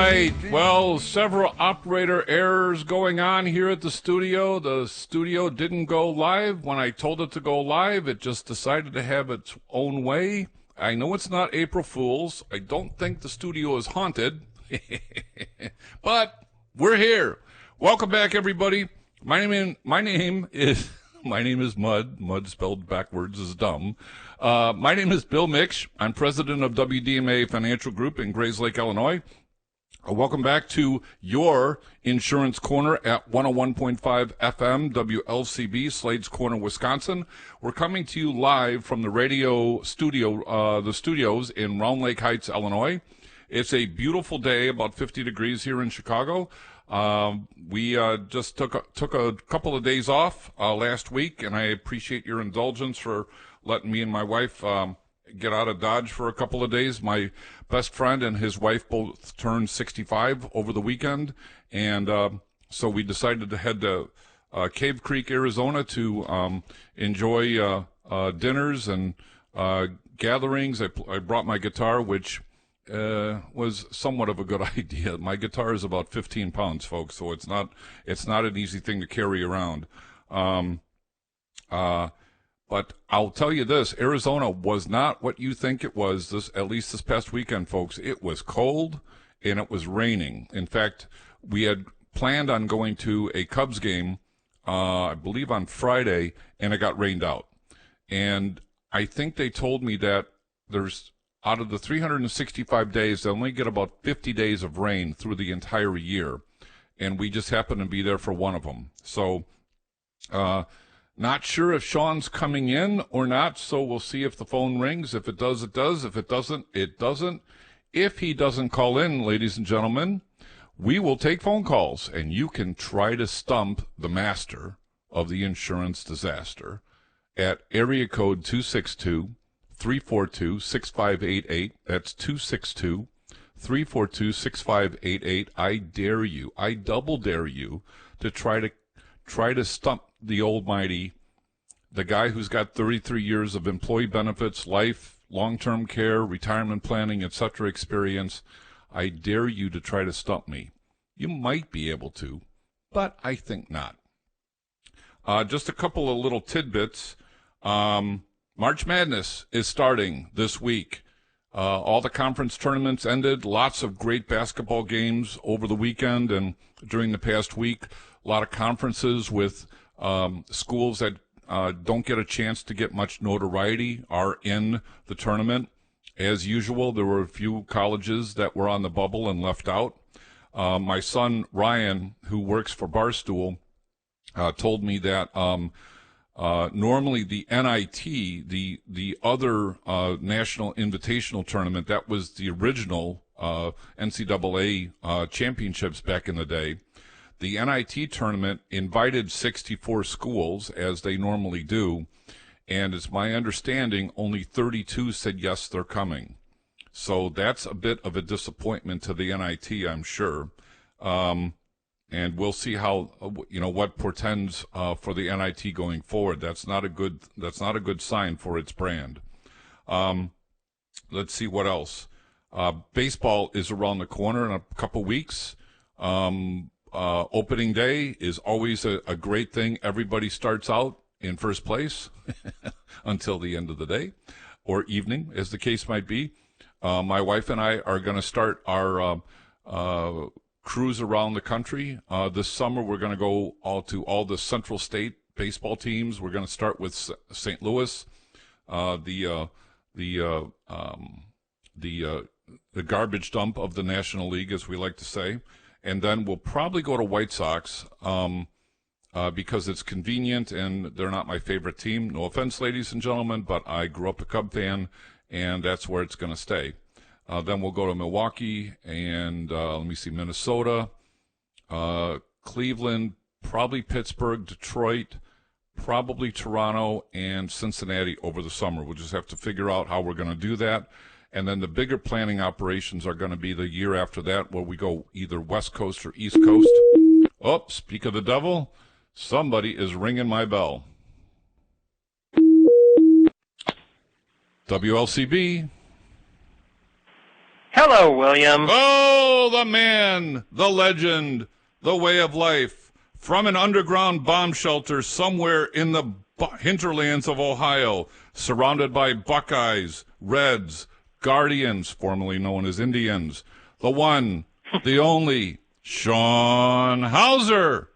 right. Well, several operator errors going on here at the studio. The studio didn't go live. When I told it to go live, it just decided to have its own way. I know it's not April Fool's. I don't think the studio is haunted. But we're here. Welcome back, everybody. My name is Mud. Mud spelled backwards is dumb. My name is Bill Miksch. I'm president of WDMA Financial Group in Grays Lake, Illinois. Welcome back to your Insurance Corner at 101.5 FM, WLCB, Slade's Corner, Wisconsin. We're coming to you live from the radio studio, the studios in Round Lake Heights, Illinois. It's a beautiful day, about 50 degrees here in Chicago. We just took a couple of days off last week, and I appreciate your indulgence for letting me and my wife get out of Dodge for a couple of days. My best friend and his wife both turned 65 over the weekend, and so we decided to head to Cave Creek, Arizona to enjoy dinners and gatherings. I brought my guitar, which was somewhat of a good idea. My guitar is about 15 pounds, folks, so it's not an easy thing to carry around. But I'll tell you this, Arizona was not what you think it was, at least this past weekend, folks. It was cold and it was raining. In fact, we had planned on going to a Cubs game, I believe on Friday, and it got rained out. And I think they told me that there's, out of the 365 days, they only get about 50 days of rain through the entire year. And we just happened to be there for one of them. So, not sure if Sean's coming in or not, so we'll see if the phone rings. If it does, it does. If it doesn't, it doesn't. If he doesn't call in, ladies and gentlemen, we will take phone calls, and you can try to stump the master of the insurance disaster at area code 262-342-6588. That's 262-342-6588. I dare you, I double dare you to try to stump the almighty, the guy who's got 33 years of employee benefits, life, long-term care, retirement planning, etc. experience. I dare you to try to stump me. You might be able to, but I think not. Just a couple of little tidbits. March Madness is starting this week. All the conference tournaments ended. Lots of great basketball games over the weekend and during the past week. A lot of conferences with schools that don't get a chance to get much notoriety are in the tournament. As usual, there were a few colleges that were on the bubble and left out. My son, Ryan, who works for Barstool, told me that normally the NIT, the other National Invitational Tournament, that was the original NCAA championships back in the day. The NIT tournament invited 64 schools, as they normally do, and it's my understanding only 32 said yes, they're coming. So that's a bit of a disappointment to the NIT, I'm sure. And we'll see how, what portends for the NIT going forward. That's not a good sign for its brand. Let's see what else. Baseball is around the corner in a couple weeks. Opening day is always a great thing. Everybody starts out in first place until the end of the day or evening, as the case might be. My wife and I are going to start our cruise around the country. This summer, we're going to go to all the Central State baseball teams. We're going to start with St. Louis, the garbage dump of the National League, as we like to say. And then we'll probably go to White Sox because it's convenient and they're not my favorite team. No offense, ladies and gentlemen, but I grew up a Cub fan, and that's where it's going to stay. Then we'll go to Milwaukee and, Minnesota, Cleveland, probably Pittsburgh, Detroit, probably Toronto, and Cincinnati over the summer. We'll just have to figure out how we're going to do that. And then the bigger planning operations are going to be the year after that, where we go either West Coast or East Coast. Oh, speak of the devil, somebody is ringing my bell. WLCB. Hello, William. Oh, the man, the legend, the way of life, from an underground bomb shelter somewhere in the hinterlands of Ohio, surrounded by Buckeyes, Reds, Guardians, formerly known as Indians, the one, the only, Sean Hauser.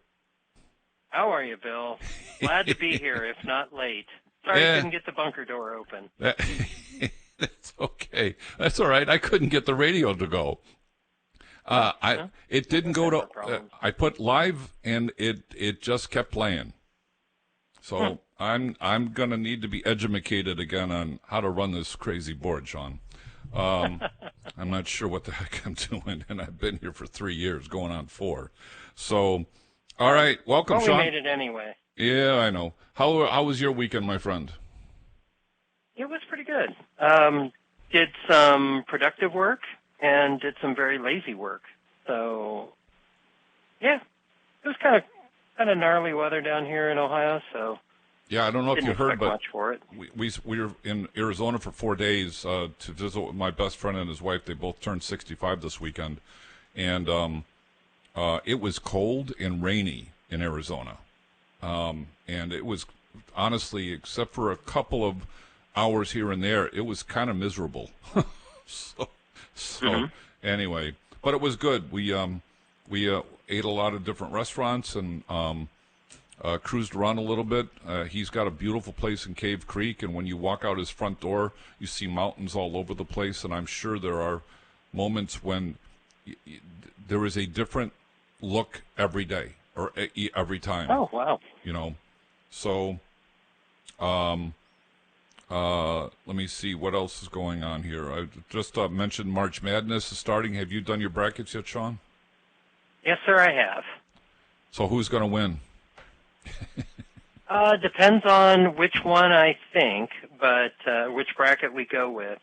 How are you, Bill? Glad to be here, if not late. Sorry I couldn't get the bunker door open. That's okay. That's all right. I couldn't get the radio to go. It didn't go to. I put live, and it just kept playing. So I'm gonna need to be educated again on how to run this crazy board, Sean. I'm not sure what the heck I'm doing, and I've been here for 3 years, going on 4. So, all right, welcome, well, Sean. We made it anyway. Yeah, I know. How was your weekend, my friend? It was pretty good. Did some productive work and did some very lazy work. So, yeah, it was kind of gnarly weather down here in Ohio. So, yeah, I don't know if you heard, but much for it. we were in Arizona for 4 days to visit with my best friend and his wife. They both turned 65 this weekend, and it was cold and rainy in Arizona, and it was honestly, except for a couple of hours here and there, it was kind of miserable. So anyway, but it was good. We ate a lot of different restaurants and cruised around a little bit. He's got a beautiful place in Cave Creek, and when you walk out his front door, you see mountains all over the place, and I'm sure there are moments when there is a different look every day or every time. Oh, wow. You know, so let me see what else is going on here. I just mentioned March Madness is starting. Have you done your brackets yet, Sean? Yes, sir, I have. So who's going to win? Depends on which one I think, but which bracket we go with.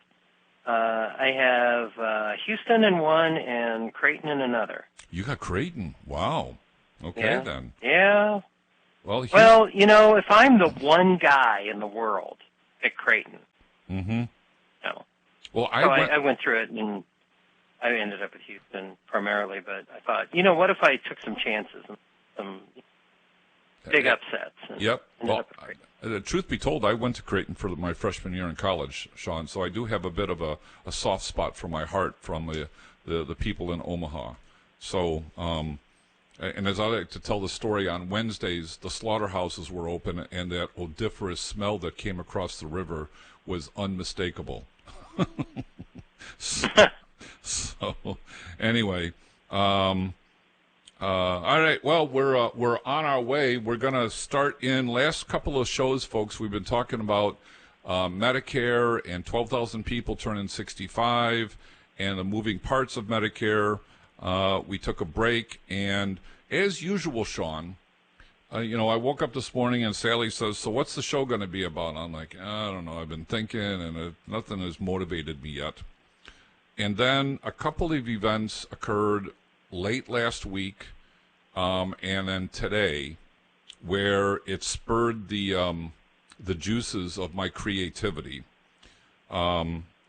I have Houston in one and Creighton in another. You got Creighton. Wow. Okay, then. Yeah. Well, if I'm the one guy in the world, pick Creighton. Mm-hmm. No. Well, I went through it, and I ended up at Houston primarily, but I thought, what if I took some chances and some big upsets? Yep. Well, truth be told, I went to Creighton for my freshman year in college, Sean, so I do have a bit of a soft spot for my heart from the people in Omaha. So, and as I like to tell the story, on Wednesdays, the slaughterhouses were open, and that odoriferous smell that came across the river was unmistakable. So anyway, all right. Well, we're on our way. We're going to start in last couple of shows, folks. We've been talking about Medicare and 12,000 people turning 65 and the moving parts of Medicare. We took a break, and as usual, Sean, I woke up this morning and Sally says, "So what's the show going to be about?" I'm like, "I don't know. I've been thinking, and nothing has motivated me yet." And then a couple of events occurred late last week, and then today, where it spurred the juices of my creativity.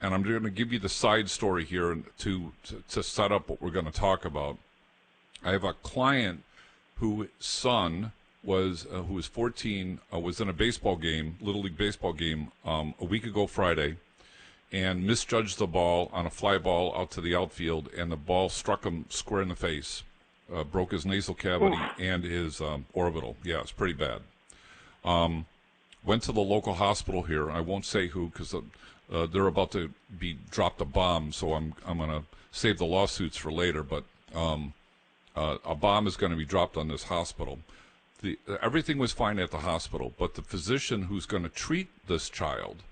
And I'm going to give you the side story here to set up what we're going to talk about. I have a client whose son who was 14, was in a baseball game, Little League baseball game, a week ago Friday, and misjudged the ball on a fly ball out to the outfield, and the ball struck him square in the face, broke his nasal cavity and his orbital. Yeah, it's pretty bad. Went to the local hospital here. I won't say who because they're about to be dropped a bomb, so I'm going to save the lawsuits for later. But a bomb is going to be dropped on this hospital. Everything was fine at the hospital, but the physician who's going to treat this child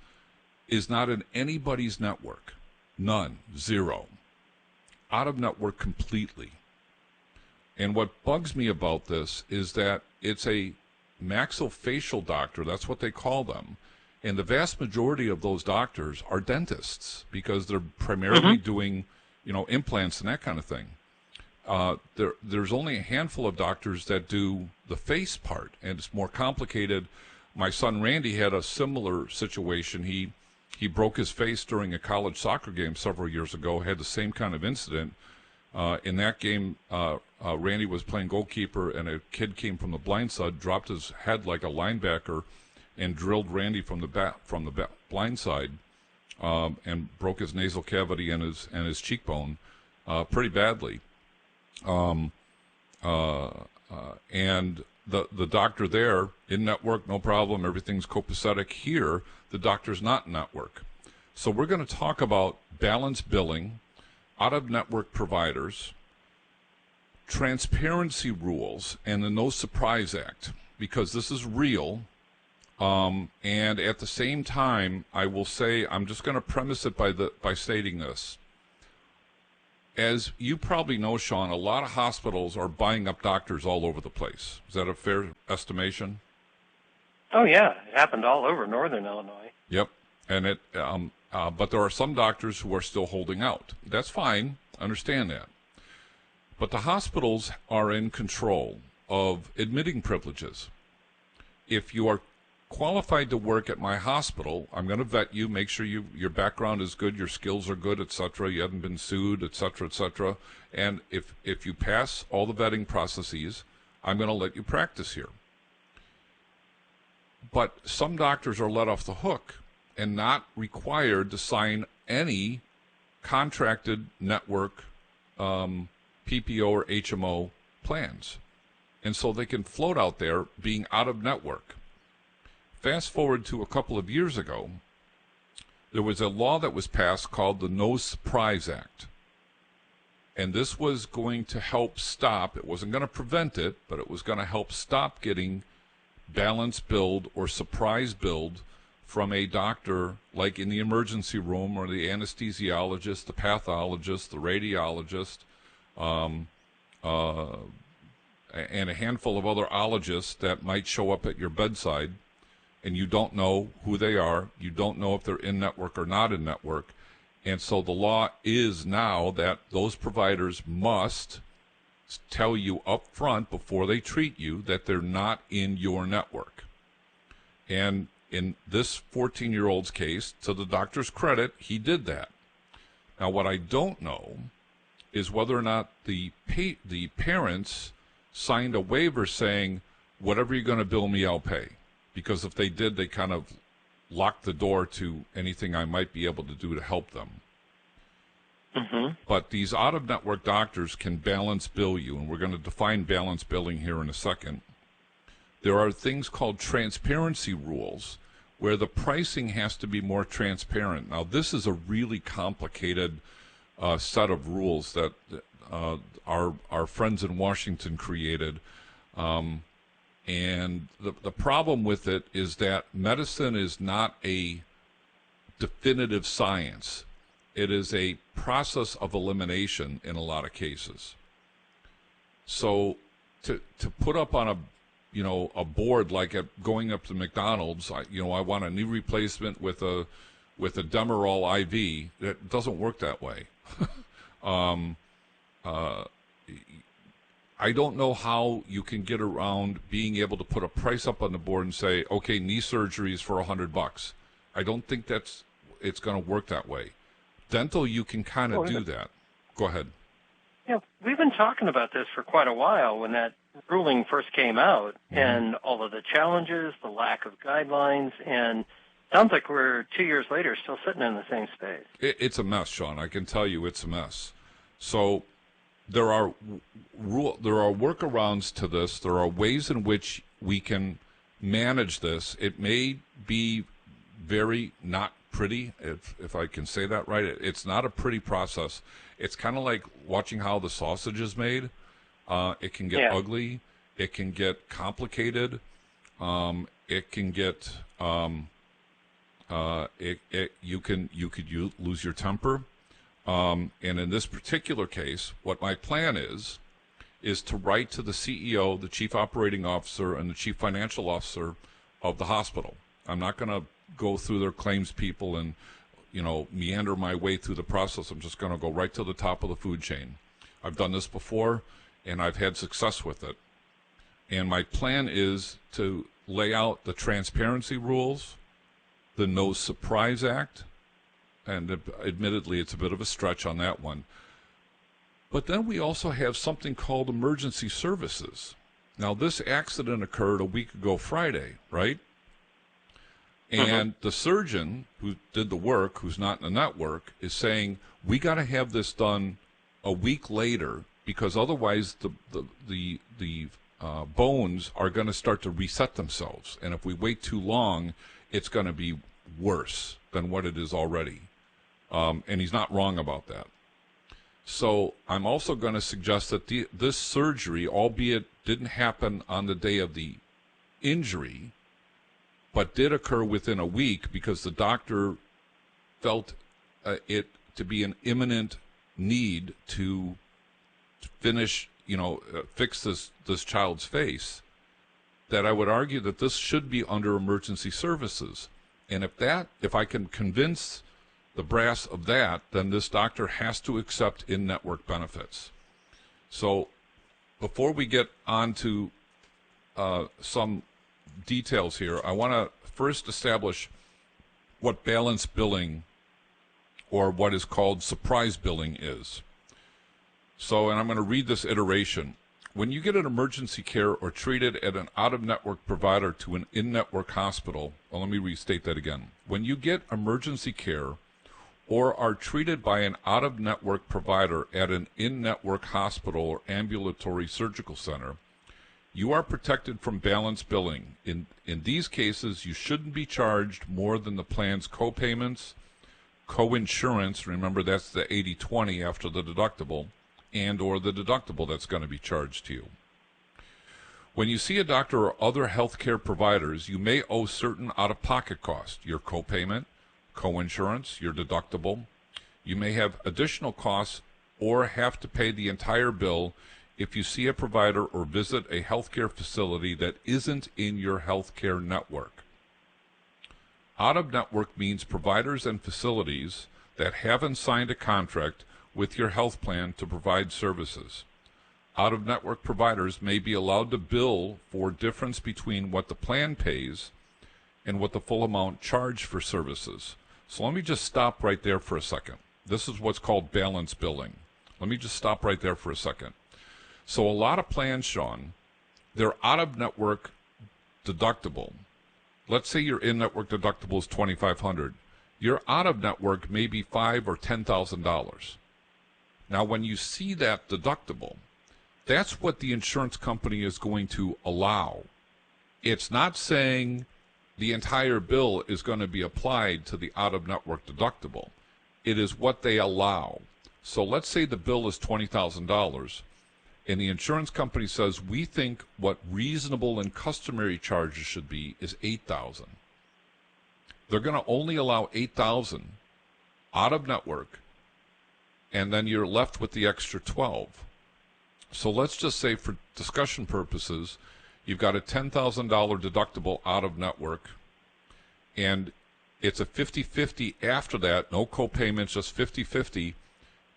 is not in anybody's network. None. Zero. Out of network completely. And what bugs me about this is that it's a maxillofacial doctor, that's what they call them, and the vast majority of those doctors are dentists because they're primarily doing, implants and that kind of thing. There's only a handful of doctors that do the face part, and it's more complicated. My son Randy had a similar situation. He He broke his face during a college soccer game several years ago, had the same kind of incident. In that game, Randy was playing goalkeeper, and a kid came from the blind side, dropped his head like a linebacker, and drilled Randy from the blind side, and broke his nasal cavity and his cheekbone pretty badly. And the doctor there, in network, no problem, everything's copacetic. Here, the doctor's not in network. So we're going to talk about balanced billing, out-of-network providers, transparency rules, and the No Surprise Act, because this is real. And at the same time, I will say, I'm just going to premise it by stating this. As you probably know, Sean, a lot of hospitals are buying up doctors all over the place. Is that a fair estimation? Oh, yeah. It happened all over northern Illinois. Yep. And but there are some doctors who are still holding out. That's fine. I understand that. But the hospitals are in control of admitting privileges. If you are qualified to work at my hospital, I'm going to vet you, make sure your background is good, your skills are good, etc. You haven't been sued, etc., etc. And if you pass all the vetting processes, I'm going to let you practice here. But some doctors are let off the hook and not required to sign any contracted network PPO or HMO plans. And so they can float out there being out of network. Fast forward to a couple of years ago, there was a law that was passed called the No Surprise Act. And this was going to help stop, it wasn't going to prevent it, but it was going to help stop getting balance billed or surprise billed from a doctor, like in the emergency room, or the anesthesiologist, the pathologist, the radiologist, and a handful of other ologists that might show up at your bedside, and you don't know who they are, you don't know if they're in network or not in network. And so the law is now that those providers must tell you up front before they treat you that they're not in your network. And in this 14-year-old's case, to the doctor's credit, he did that. Now, what I don't know is whether or not the parents signed a waiver saying, whatever you're going to bill me, I'll pay. Because if they did, they kind of locked the door to anything I might be able to do to help them. Mm-hmm. But these out-of-network doctors can balance bill you, and we're going to define balance billing here in a second. There are things called transparency rules where the pricing has to be more transparent. Now, this is a really complicated set of rules that our friends in Washington created. And the problem with it is that medicine is not a definitive science. It is a process of elimination in a lot of cases. So to put up on a board like going up to McDonald's, I want a knee replacement with a Demerol IV. That doesn't work that way. I don't know how you can get around being able to put a price up on the board and say, okay, knee surgery is for $100. I don't think it's going to work that way. Dental, you can kind of do that. Go ahead. Yeah, we've been talking about this for quite a while when that ruling first came out, and all of the challenges, the lack of guidelines, and sounds like we're 2 years later still sitting in the same space. It's a mess, Sean. I can tell you it's a mess. So there are workarounds to this. There are ways in which we can manage this. It may be very not pretty, if I can say that right. It's not a pretty process. It's kind of like watching how the sausage is made. It can get ugly. It can get complicated. It can get you could lose your temper. And in this particular case, what my plan is to write to the CEO, the chief operating officer, and the chief financial officer of the hospital. I'm not going to go through their claims people and, meander my way through the process. I'm just going to go right to the top of the food chain. I've done this before, and I've had success with it. And my plan is to lay out the transparency rules, the No Surprise Act, and admittedly it's a bit of a stretch on that one. But then we also have something called emergency services. Now, this accident occurred a week ago Friday, right? And the surgeon who did the work, who's not in the network, is saying, we got to have this done a week later because otherwise the bones are going to start to reset themselves. And if we wait too long, it's going to be worse than what it is already. And he's not wrong about that. So I'm also going to suggest that this surgery, albeit didn't happen on the day of the injury, but did occur within a week because the doctor felt it to be an imminent need to finish, fix this child's face, that I would argue that this should be under emergency services. And if I can convince the brass of that, then this doctor has to accept in-network benefits. So before we get on to some details here, I want to first establish what balance billing, or what is called surprise billing, is. So, and I'm going to read this iteration. When you get an emergency care or treated at an out-of-network provider to an in-network hospital, well, let me restate that again. When you get emergency care or are treated by an out-of-network provider at an in-network hospital or ambulatory surgical center, you are protected from balance billing. In these cases, you shouldn't be charged more than the plan's co-payments, co-insurance, remember that's the 80-20 after the deductible, and or the deductible that's going to be charged to you. When you see a doctor or other health care providers, you may owe certain out-of-pocket costs, your co-payment, co-insurance, your deductible. You may have additional costs or have to pay the entire bill if you see a provider or visit a healthcare facility that isn't in your healthcare network. Out-of-network means providers and facilities that haven't signed a contract with your health plan to provide services. Out-of-network providers may be allowed to bill for difference between what the plan pays and what the full amount charged for services. So let me just stop right there for a second. This is what's called balance billing. Let me just stop right there for a second. So a lot of plans, Sean, they're out-of-network deductible. Let's say your in-network deductible is $2,500. Your out-of-network may be $5,000 or $10,000. Now, when you see that deductible, that's what the insurance company is going to allow. It's not saying the entire bill is going to be applied to the out-of-network deductible. It is what they allow. So let's say the bill is $20,000, and the insurance company says, we think what reasonable and customary charges should be is $8,000. They're going to only allow $8,000 out-of-network, and then you're left with the extra $12,000. So let's just say, for discussion purposes, you've got a $10,000 deductible out-of-network, and it's a 50-50 after that, no co-payments, just 50-50.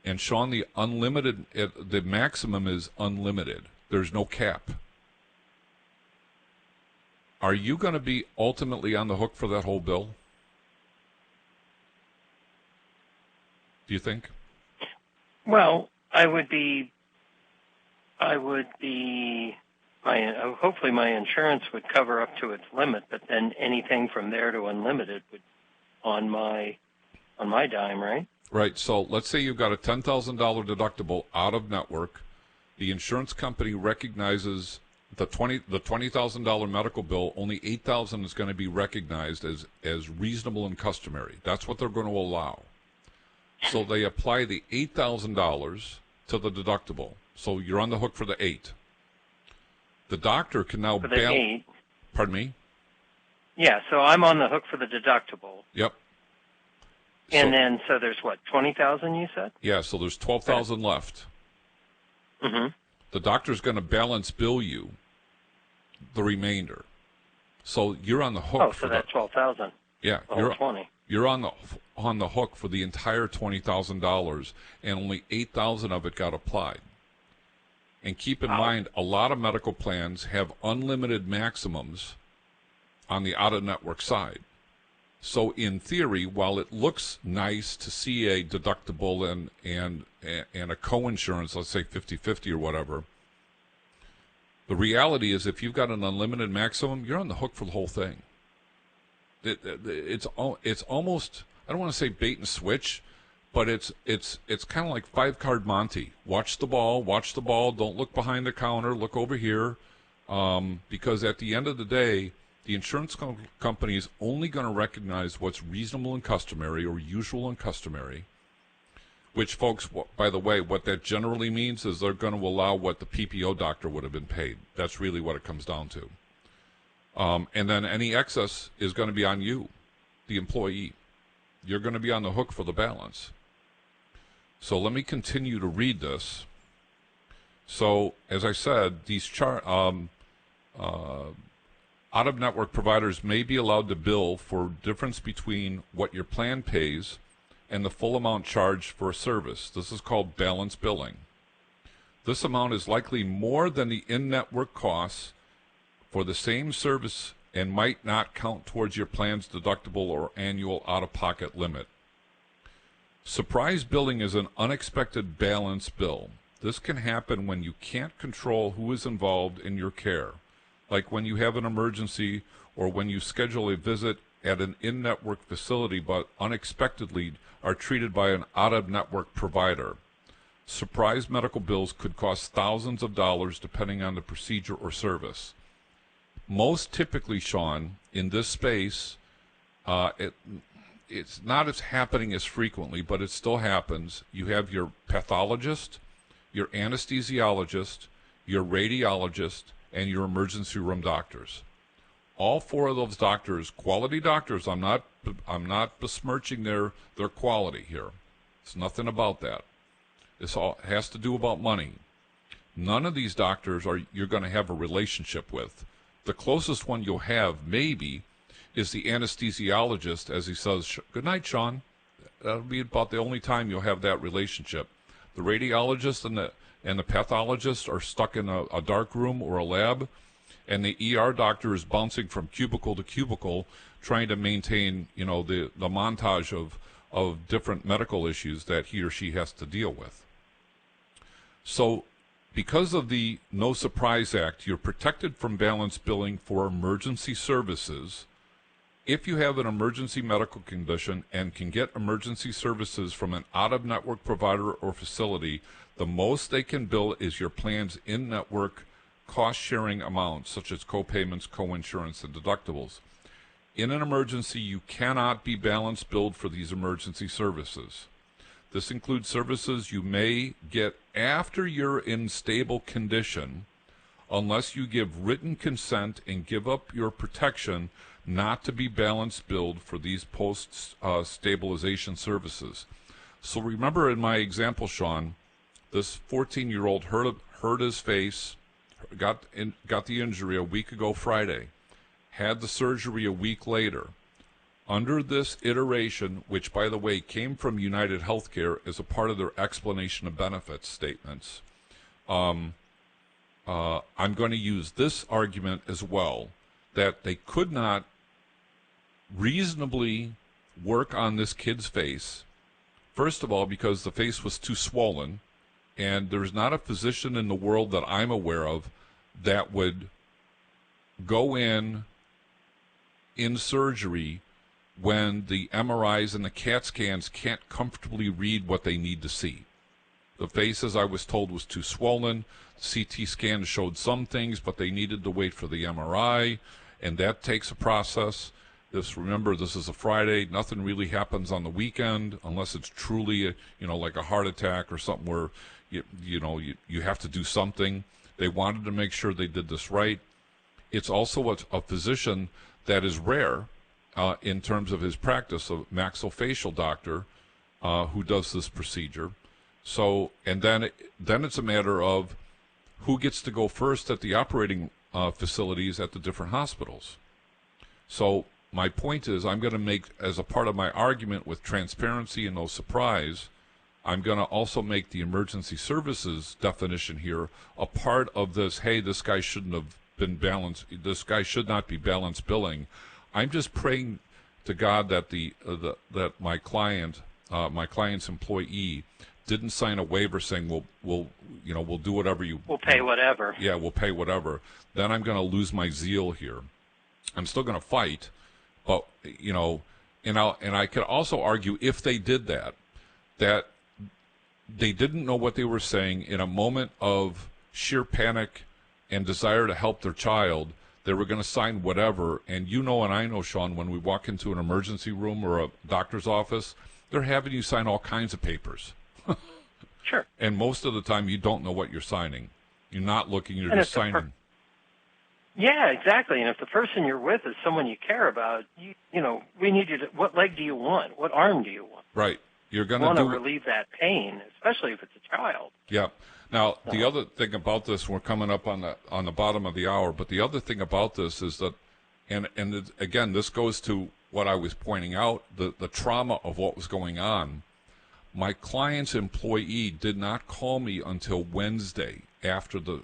And Sean, the maximum is unlimited. There's no cap. Are you going to be ultimately on the hook for that whole bill? Do you think? Well, hopefully my insurance would cover up to its limit, but then anything from there to unlimited would on my dime, right? Right. So let's say you've got a $10,000 deductible out of network. The insurance company recognizes the $20,000 medical bill. Only $8,000 is going to be recognized as reasonable and customary. That's what they're going to allow. So they apply the $8,000 to the deductible. So you're on the hook for the $8,000. The doctor can now balance. Pardon me? Yeah, so I'm on the hook for the deductible. Yep. And so there's what, 20,000 you said? Yeah, so there's 12,000 left. Mm-hmm. The doctor's going to balance bill you the remainder. So you're on the hook. Oh, so that's 12,000. Yeah, you're 20. You're on the hook for the entire $20,000, and only 8,000 of it got applied. And keep in mind, a lot of medical plans have unlimited maximums on the out-of-network side. So in theory, while it looks nice to see a deductible and a co-insurance, let's say 50-50 or whatever, the reality is if you've got an unlimited maximum, you're on the hook for the whole thing. It's almost, I don't want to say bait and switch, but it's kind of like 5-card Monte. Watch the ball, don't look behind the counter, look over here, because at the end of the day, the insurance company is only going to recognize what's reasonable and customary or usual and customary, which, folks, by the way, what that generally means is they're going to allow what the PPO doctor would have been paid. That's really what it comes down to. And then any excess is going to be on you, the employee. You're going to be on the hook for the balance. So let me continue to read this. So, as I said, these out-of-network providers may be allowed to bill for difference between what your plan pays and the full amount charged for a service. This is called balance billing. This amount is likely more than the in-network costs for the same service and might not count towards your plan's deductible or annual out-of-pocket limit. Surprise billing is an unexpected balance bill. This can happen when you can't control who is involved in your care, like when you have an emergency or when you schedule a visit at an in-network facility but unexpectedly are treated by an out-of-network provider. Surprise medical bills could cost thousands of dollars depending on the procedure or service. Most typically, Sean, in this space, it's not as happening as frequently, but it still happens. You have your pathologist, your anesthesiologist, your radiologist, and your emergency room doctors. All 4 of those doctors, quality doctors, I'm not besmirching their quality here. It's nothing about that. This all has to do about money. None of these doctors you're going to have a relationship with. The closest one you'll have, maybe, is the anesthesiologist, as he says, "Good night, Sean." That'll be about the only time you'll have that relationship. The radiologist and the pathologist are stuck in a dark room or a lab, and the ER doctor is bouncing from cubicle to cubicle, trying to maintain, the montage of different medical issues that he or she has to deal with. So, because of the No Surprise Act, you're protected from balance billing for emergency services if you have an emergency medical condition and can get emergency services from an out-of-network provider or facility. The most they can bill is your plan's in-network cost-sharing amounts, such as co-payments, co-insurance, and deductibles. In an emergency, you cannot be balance billed for these emergency services. This includes services you may get after you're in stable condition, unless you give written consent and give up your protection not to be balance billed for these post-stabilization services. So remember in my example, Sean, this 14-year-old hurt his face, got the injury a week ago Friday, had the surgery a week later. Under this iteration, which, by the way, came from United Healthcare as a part of their explanation of benefits statements, I'm going to use this argument as well, that they could not reasonably work on this kid's face, first of all, because the face was too swollen, and there's not a physician in the world that I'm aware of that would go in surgery when the MRIs and the CAT scans can't comfortably read what they need to see. The face, as I was told, was too swollen. CT scan showed some things, but they needed to wait for the MRI, and that takes a process. Remember, this is a Friday. Nothing really happens on the weekend unless it's truly, like a heart attack or something where, you have to do something. They wanted to make sure they did this right. It's also a physician that is rare in terms of his practice, a maxillofacial doctor who does this procedure. So, and then it's a matter of who gets to go first at the operating facilities at the different hospitals. So my point is, I'm going to make, as a part of my argument with transparency and no surprise, I'm going to also make the emergency services definition here a part of this. Hey, this guy shouldn't have been balanced. This guy should not be balance billing. I'm just praying, to God that that my client's employee didn't sign a waiver saying we'll do whatever we'll pay whatever. Yeah, we'll pay whatever. Then I'm going to lose my zeal here. I'm still going to fight, but and I could also argue if they did that they didn't know what they were saying in a moment of sheer panic and desire to help their child. They were going to sign whatever, and and I know, Sean, when we walk into an emergency room or a doctor's office, they're having you sign all kinds of papers. Sure. And most of the time, you don't know what you're signing. You're not looking, you're just signing. Yeah, exactly. And if the person you're with is someone you care about, we need you to, what leg do you want? What arm do you want? Right. You're going to relieve that pain, especially if it's a child. Yeah. Now, the other thing about this, we're coming up on the bottom of the hour, but the other thing about this is that, and again, this goes to what I was pointing out, the trauma of what was going on. My client's employee did not call me until Wednesday after the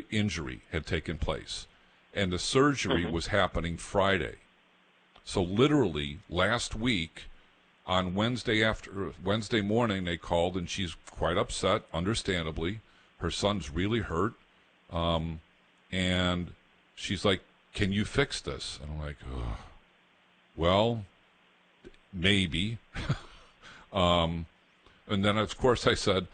injury had taken place, and the surgery was happening Friday. So literally last week, on Wednesday morning, they called, and she's quite upset, understandably. Her son's really hurt, and she's like, "Can you fix this?" And I'm like, "Ugh. Well, maybe." And then, of course, I said,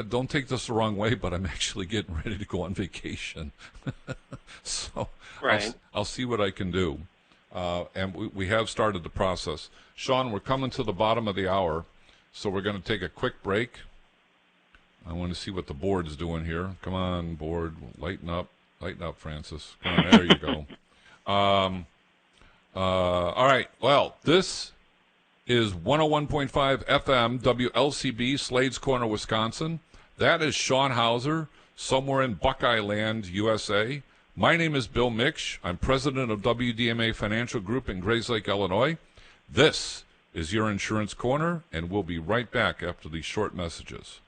don't take this the wrong way, but I'm actually getting ready to go on vacation. So right. I'll see what I can do. And we have started the process. Sean, we're coming to the bottom of the hour, so we're going to take a quick break. I want to see what the board's doing here. Come on, board. Lighten up, Francis. Come on, there you go. All right. Well, this is 101.5 FM, WLCB, Slade's Corner, Wisconsin. That is Sean Hauser, somewhere in Buckeye Land, USA. My name is Bill Miksch. I'm president of WDMA Financial Group in Grayslake, Illinois. This is your Insurance Corner, and we'll be right back after these short messages.